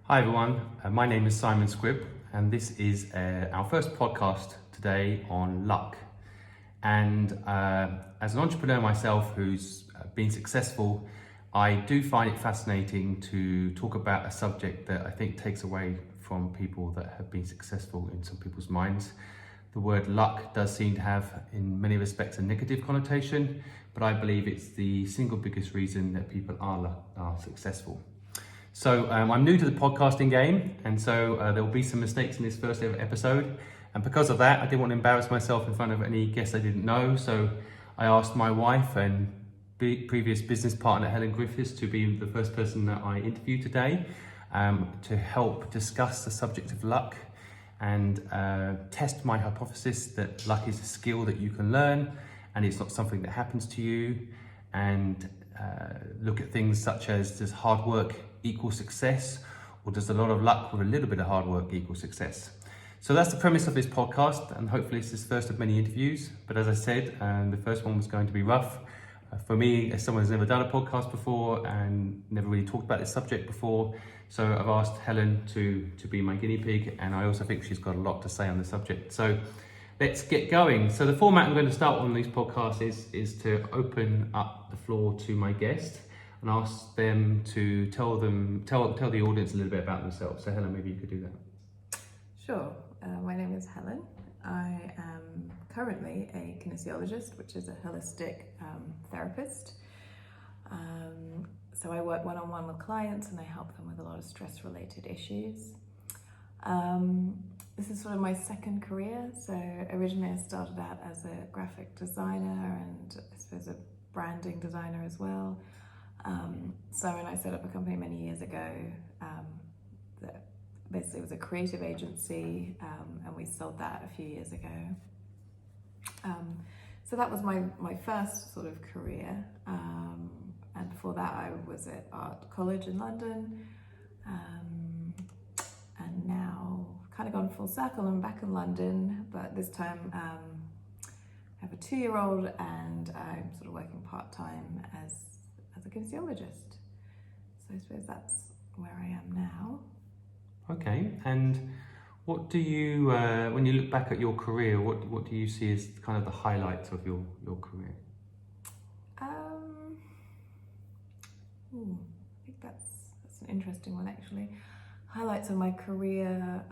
Hi everyone, my name is Simon Squibb and this is our first podcast today on luck. And as an entrepreneur myself who's been successful, I do find it fascinating to talk about a subject that I think takes away from people that have been successful in some people's minds. The word luck does seem to have, in many respects, a negative connotation, but I believe it's the single biggest reason that people are successful. So I'm new to the podcasting game, and so there will be some mistakes in this first ever episode. And because of that, I didn't want to embarrass myself in front of any guests I didn't know. So I asked my wife and previous business partner, Helen Griffiths, to be the first person that I interview today to help discuss the subject of luck and test my hypothesis that luck is a skill that you can learn and it's not something that happens to you, and look at things such as, does hard work equal success, or does a lot of luck with a little bit of hard work equal success? So that's the premise of this podcast, and hopefully it's the first of many interviews. But as I said, the first one was going to be rough. For me, as someone who's never done a podcast before and never really talked about this subject before, so I've asked Helen to be my guinea pig, and I also think she's got a lot to say on the subject. So let's get going. So the format I'm going to start on these podcasts is to open up the floor to my guest and ask them to tell the audience a little bit about themselves. So Helen, maybe you could do that. Sure. My name is Helen. I am currently a kinesiologist, which is a holistic therapist. So I work one-on-one with clients and I help them with a lot of stress-related issues. This is sort of my second career. So originally I started out as a graphic designer and I suppose a branding designer as well. So when I set up a company many years ago, that basically was a creative agency, and we sold that a few years ago. So that was my first sort of career. And before that I was at art college in London. And now kind of gone full circle. I'm back in London, but this time I have a 2-year-old and I'm sort of working part-time as a kinesiologist. So I suppose that's where I am now. Okay, and what do you, when you look back at your career, what do you see as kind of the highlights of your career? I think that's an interesting one actually. Highlights of my career,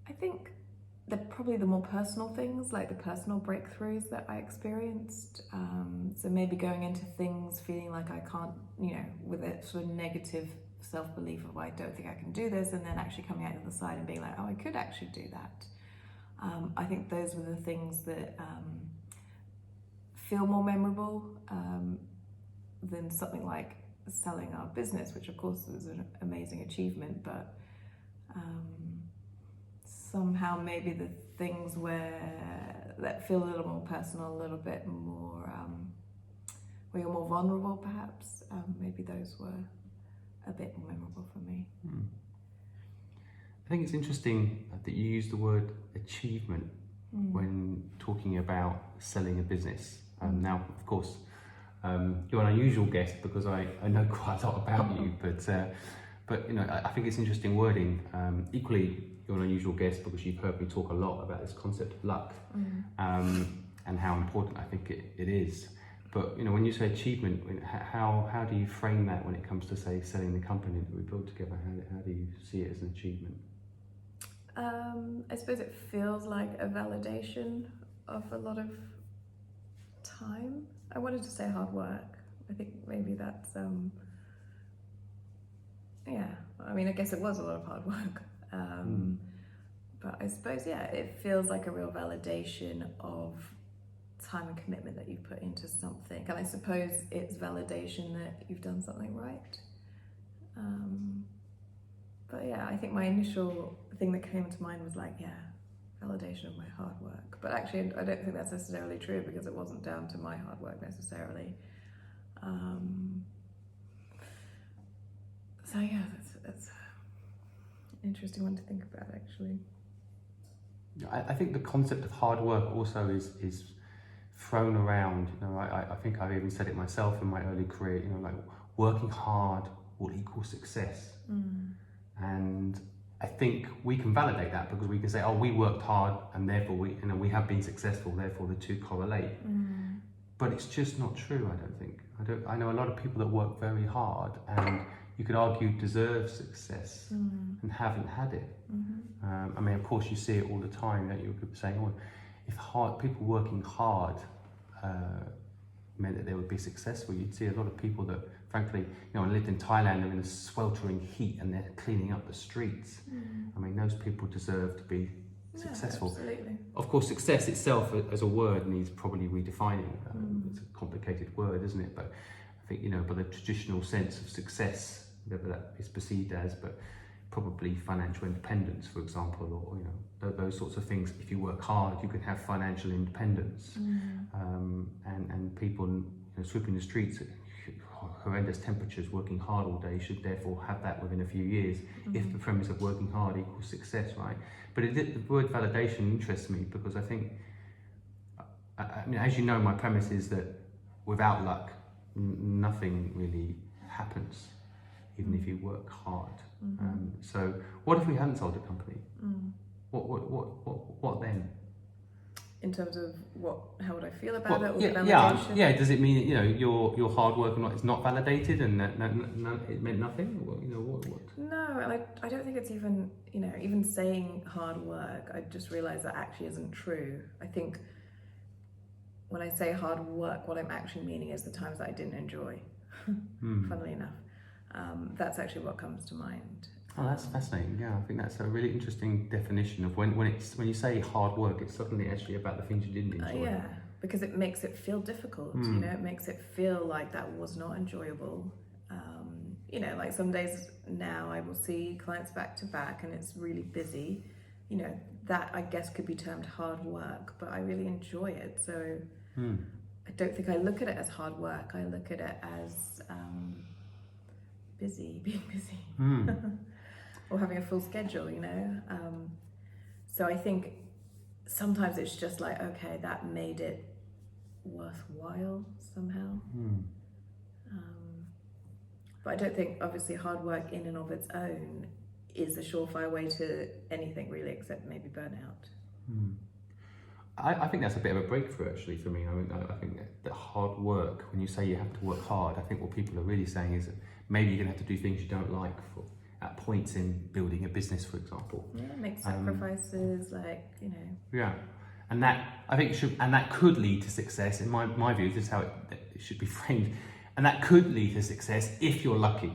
I think they're probably the more personal things, like the personal breakthroughs that I experienced. So maybe going into things feeling like I can't, with a sort of negative self-belief of I don't think I can do this, and then actually coming out the other side and being like, oh, I could actually do that. I think those were the things that feel more memorable than something like selling our business, which of course was an amazing achievement, but somehow maybe the things that feel a little more personal, a little bit more, where you're more vulnerable perhaps, maybe those were a bit more memorable for me. I think it's interesting that you use the word achievement when talking about selling a business. Now, of course, you're an unusual guest because I know quite a lot about you, but I think it's interesting wording. Equally, you're an unusual guest because you've heard me talk a lot about this concept of luck and how important I think it is. But when you say achievement, how do you frame that when it comes to, say, selling the company that we built together? How do you see it as an achievement? I suppose it feels like a validation of a lot of time. I wanted to say hard work. I think maybe that's I guess it was a lot of hard work. But I suppose, it feels like a real validation of time and commitment that you've put into something. And I suppose it's validation that you've done something right. But I think my initial thing that came to mind was like, validation of my hard work. But actually, I don't think that's necessarily true because it wasn't down to my hard work necessarily. So that's an interesting one to think about actually. I think the concept of hard work also is thrown around. I think I've even said it myself in my early career. working hard will equal success. And I think we can validate that because we can say, oh, we worked hard and therefore we have been successful, therefore the two correlate. But it's just not true, I don't think. I know a lot of people that work very hard and you could argue deserve success and haven't had it. I mean, of course, you see it all the time, that you could say, oh, if people working hard meant that they would be successful, you'd see a lot of people that, frankly, lived in Thailand, they're in the sweltering heat and they're cleaning up the streets. I mean, those people deserve to be successful. Absolutely. Of course, success itself as a word needs probably redefining. It's a complicated word, isn't it? But I think, by the traditional sense of success, whatever that is perceived as, but probably financial independence, for example, or those sorts of things. If you work hard, you can have financial independence. And people sweeping the streets at horrendous temperatures, working hard all day, should therefore have that within a few years, if the premise of working hard equals success, right? But the word validation interests me because I think, as you know, my premise is that without luck, nothing really happens, even if you work hard. So what if we hadn't sold a company? What then? In terms of how would I feel about it, or validation? Yeah. Does it mean your hard work is not validated, and that it meant nothing? What? No, I don't think it's even even saying hard work. I just realised that actually isn't true. I think when I say hard work, what I'm actually meaning is the times that I didn't enjoy. Funnily enough, that's actually what comes to mind. Oh, that's fascinating. Yeah, I think that's a really interesting definition of when you say hard work, it's suddenly actually about the things you didn't enjoy. Yeah, because it makes it feel difficult. It makes it feel like that was not enjoyable. Like some days now I will see clients back to back and it's really busy. That I guess could be termed hard work, but I really enjoy it. So I don't think I look at it as hard work. I look at it as being busy. Or having a full schedule, So I think sometimes it's just like, okay, that made it worthwhile somehow. But I don't think, obviously, hard work in and of its own is a surefire way to anything really, except maybe burnout. I think that's a bit of a breakthrough actually for me. I think that hard work, when you say you have to work hard, I think what people are really saying is that maybe you're going to have to do things you don't like at points in building a business, for example. Yeah, make sacrifices, Yeah, and that I think that could lead to success. In my view, this is how it should be framed, and that could lead to success if you're lucky.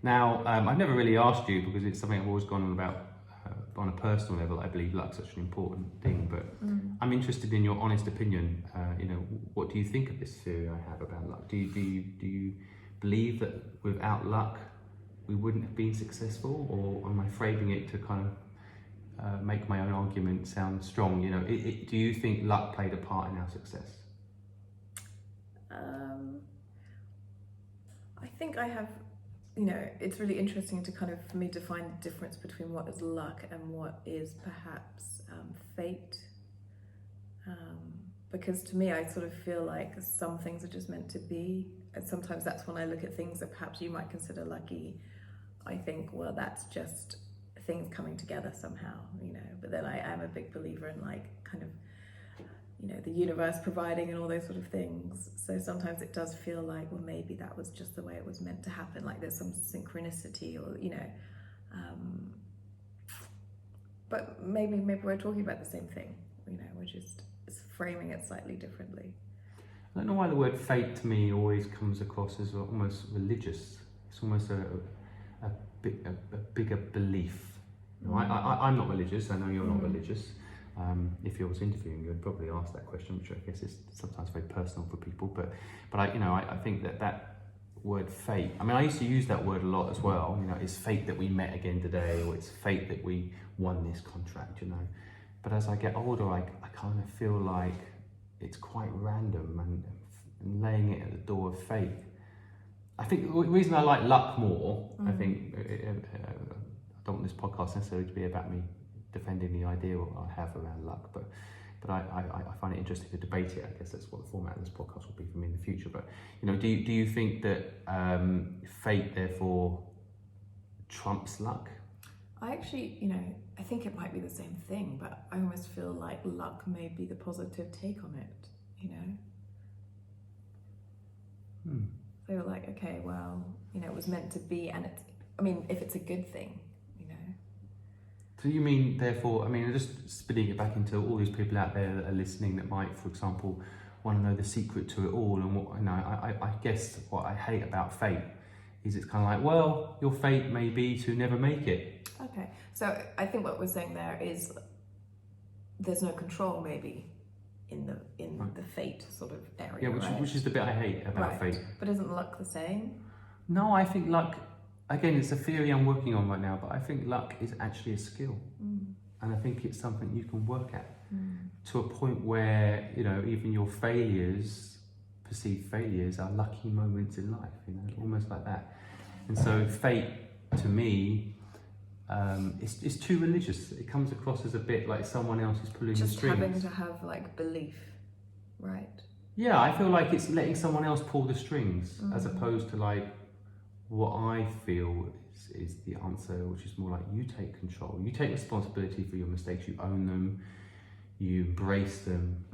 Now, I've never really asked you because it's something I've always gone on about on a personal level. I believe luck's such an important thing, but I'm interested in your honest opinion. What do you think of this theory I have about luck? Do you believe that without luck we wouldn't have been successful, or am I framing it to kind of make my own argument sound strong? Do you think luck played a part in our success? I think I have, it's really interesting to kind of, for me, define the difference between what is luck and what is perhaps fate. Because to me, I sort of feel like some things are just meant to be, and sometimes that's when I look at things that perhaps you might consider lucky. I think, well, that's just things coming together somehow, but then I am a big believer in the universe providing and all those sort of things. So sometimes it does feel like, well, maybe that was just the way it was meant to happen, like there's some synchronicity, or but maybe we're talking about the same thing, we're just framing it slightly differently. I don't know why the word fate to me always comes across as almost religious. It's almost a bigger belief. I'm not religious. I know you're not religious. If you was interviewing, you'd probably ask that question, which I guess is sometimes very personal for people. But I think that word fate. I mean, I used to use that word a lot as well. It's fate that we met again today, or it's fate that we won this contract. But as I get older, I kind of feel like it's quite random and laying it at the door of fate. I think the reason I like luck more, I think, I don't want this podcast necessarily to be about me defending the idea what I have around luck, but but I find it interesting to debate it. I guess that's what the format of this podcast will be for me in the future. But do you think that fate therefore trumps luck? I actually, I think it might be the same thing, but I almost feel like luck may be the positive take on it, So you're like, okay, well, it was meant to be, and if it's a good thing, So you mean, therefore, just spinning it back into all these people out there that are listening that might, for example, want to know the secret to it all, and what, I guess what I hate about fate is it's kind of like, well, your fate may be to never make it. Okay, so I think what we're saying there is there's no control maybe in the fate sort of area. Yeah, which is the bit I hate about fate. But isn't luck the same? No, I think luck, again, it's a theory I'm working on right now, but I think luck is actually a skill. And I think it's something you can work at to a point where, even your perceived failures are lucky moments in life, almost like that. And so fate, to me, it's too religious. It comes across as a bit like someone else is pulling the strings. Just having to have belief, right? Yeah, I feel like it's letting someone else pull the strings, as opposed to what I feel is the answer, which is more like you take control. You take responsibility for your mistakes. You own them. You embrace them.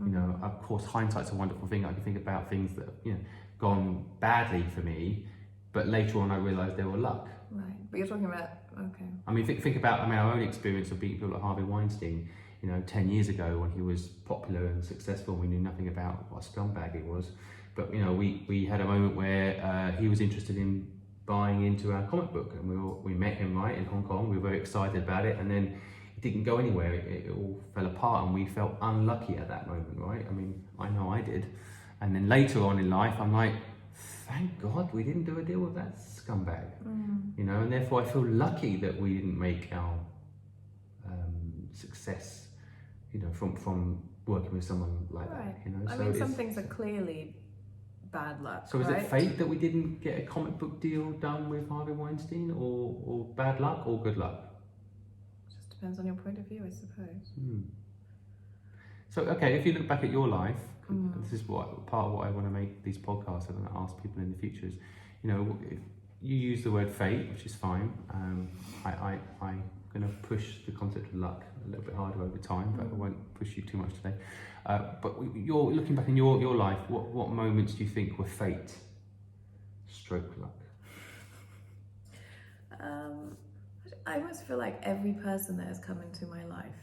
Of course, hindsight's a wonderful thing. I can think about things that have gone badly for me, but later on I realised they were luck. Right, but you're talking about, okay. Think about our own experience of being people like Harvey Weinstein. 10 years ago when he was popular and successful, we knew nothing about what a scumbag he was. But we had a moment where he was interested in buying into our comic book, and we met him in Hong Kong. We were very excited about it, and then it didn't go anywhere. It all fell apart, and we felt unlucky at that moment, right? I know I did. And then later on in life, I'm like, thank God we didn't do a deal with that scumbag, and therefore I feel lucky that we didn't make our success, from working with someone like that. So some things are clearly bad luck. So is it fate that we didn't get a comic book deal done with Harvey Weinstein, or bad luck, or good luck? Just depends on your point of view, I suppose. So, okay, if you look back at your life, this is part of what I want to make these podcasts and ask people in the future is, if you use the word fate, which is fine. I'm going to push the concept of luck a little bit harder over time, but I won't push you too much today. But you're looking back in your life, what moments do you think were fate stroke luck? I almost feel like every person that has come into my life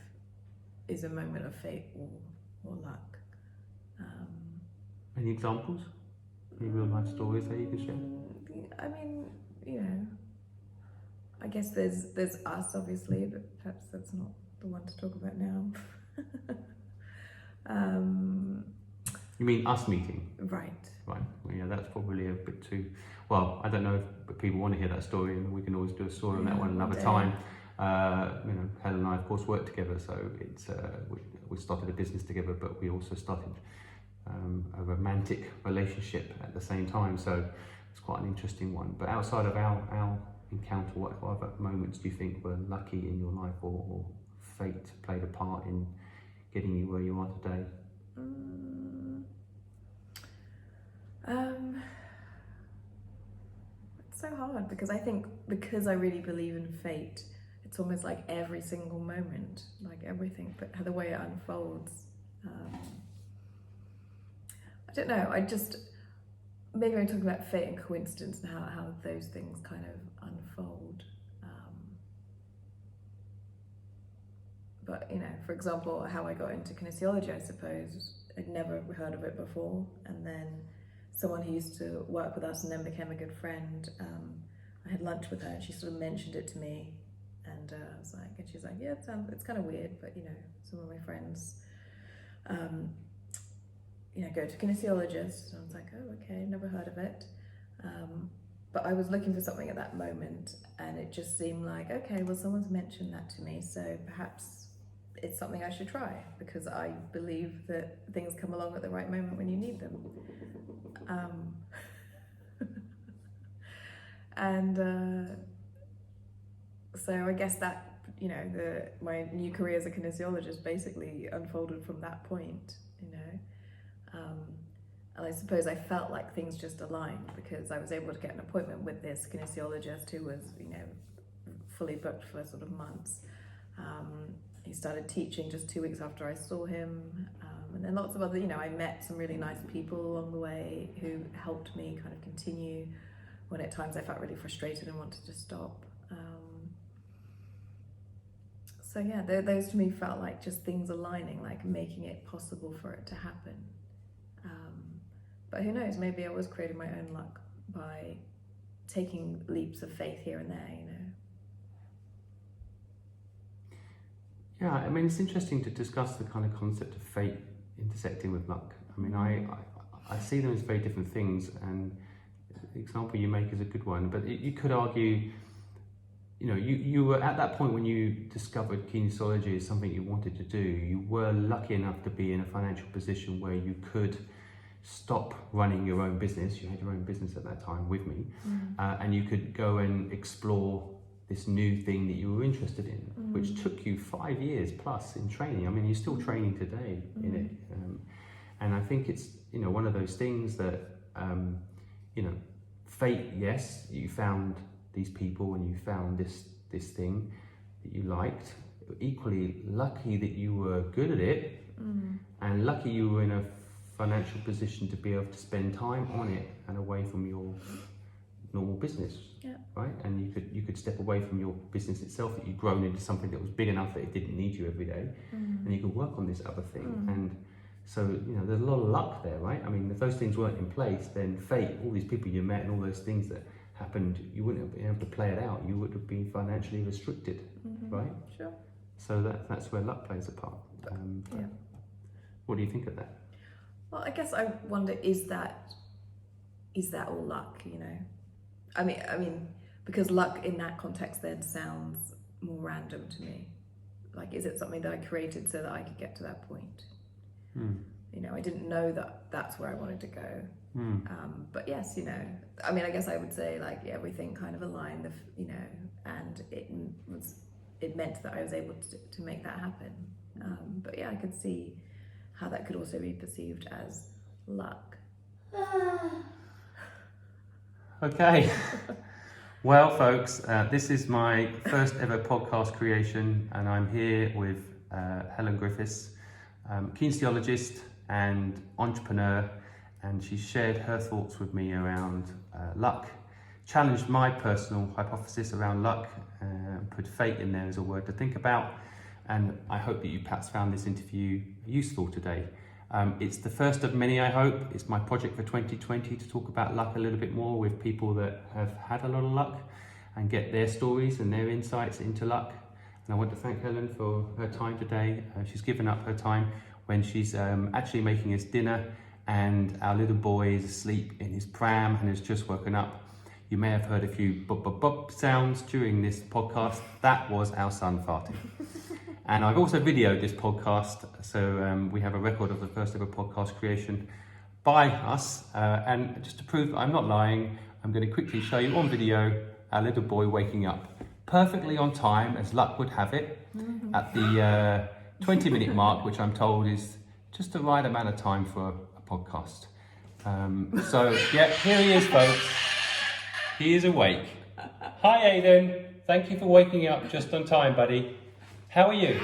is a moment of fate or luck. Any examples? Any real life stories that you can share? I guess there's us, obviously, but perhaps that's not the one to talk about now. You mean us meeting? Right. Right. Well, yeah, that's probably a bit too. Well, I don't know if people want to hear that story, and we can always do a story on that one another time. Helen and I, of course, work together, so it's we started a business together, but we also started a romantic relationship at the same time. So it's quite an interesting one. But outside of our encounter, what other moments do you think were lucky in your life, or fate played a part in getting you where you are today? It's so hard because I think because I really believe in fate, it's almost like every single moment, like everything, but the way it unfolds. I don't know. Maybe I'm talking about fate and coincidence and how those things kind of unfold. But for example, how I got into kinesiology, I suppose I'd never heard of it before, and then someone who used to work with us and then became a good friend, I had lunch with her and she sort of mentioned it to me, and I was like, and she's like, yeah, it's kind of weird, but some of my friends go to kinesiologists, and I was like, oh, okay, never heard of it. But I was looking for something at that moment, and it just seemed like, okay, well, someone's mentioned that to me, so perhaps it's something I should try, because I believe that things come along at the right moment when you need them. So I guess that, you know, my new career as a kinesiologist basically unfolded from that point, you know. And I suppose I felt like things just aligned because I was able to get an appointment with this kinesiologist who was, you know, fully booked for sort of months. He started teaching just 2 weeks after I saw him. And then lots of other, you know, I met some really nice people along the way who helped me kind of continue when at times I felt really frustrated and wanted to stop. So yeah, those to me felt like just things aligning, like making it possible for it to happen. But who knows, maybe I was creating my own luck by taking leaps of faith here and there, you know. Yeah, I mean, it's interesting to discuss the kind of concept of fate intersecting with luck. I mean, I see them as very different things, and the example you make is a good one, but you could argue, you know, you were at that point when you discovered kinesiology as something you wanted to do, you were lucky enough to be in a financial position where you could stop running your own business. You had your own business at that time with me, and you could go and explore this new thing that you were interested in, which took you 5 years plus in training. I mean, you're still training today in it, and I think it's, you know, one of those things that, you know, fate. Yes, you found these people and you found this thing that you liked. Equally lucky that you were good at it, and lucky you were in a financial position to be able to spend time on it and away from your normal business, right? And you could step away from your business itself that you'd grown into something that was big enough that it didn't need you every day, and you could work on this other thing. And so, you know, there's a lot of luck there, right? I mean, if those things weren't in place, then fate, all these people you met and all those things that happened, you wouldn't have been able to play it out. You would have been financially restricted, right? Sure. So that's where luck plays a part. What do you think of that? Well, I guess I wonder, is that all luck, you know? I mean, because luck in that context then sounds more random to me. Like, is it something that I created so that I could get to that point? You know, I didn't know that that's where I wanted to go. But yes, you know, I mean, I guess I would say, like, everything kind of aligned, you know, and it meant that I was able to make that happen. But yeah, I could see how that could also be perceived as luck. Okay. Well, folks, this is my first ever podcast creation, and I'm here with Helen Griffiths, kinesiologist and entrepreneur, and she shared her thoughts with me around luck, challenged my personal hypothesis around luck, put fate in there as a word to think about, and I hope that you perhaps found this interview useful today. It's the first of many, I hope. It's my project for 2020 to talk about luck a little bit more with people that have had a lot of luck and get their stories and their insights into luck. And I want to thank Helen for her time today. She's given up her time when she's actually making us dinner, and our little boy is asleep in his pram and has just woken up. You may have heard a few bop bop bop sounds during this podcast. That was our son farting. And I've also videoed this podcast, so we have a record of the first ever podcast creation by us. And just to prove that I'm not lying, I'm going to quickly show you on video our little boy waking up perfectly on time, as luck would have it, at the 20-minute mark, which I'm told is just the right amount of time for a podcast. So yeah, here he is, folks. He is awake. Hi, Aiden. Thank you for waking up just on time, buddy. How are you?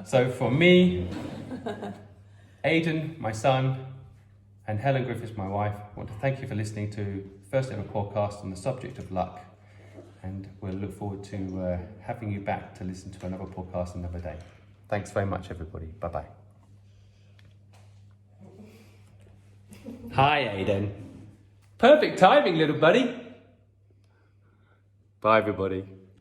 So from me, Aiden, my son, and Helen Griffiths, my wife, I want to thank you for listening to the first ever podcast on the subject of luck. And we'll look forward to having you back to listen to another podcast another day. Thanks very much, everybody. Bye-bye. Hi, Aiden. Perfect timing, little buddy. Bye, everybody.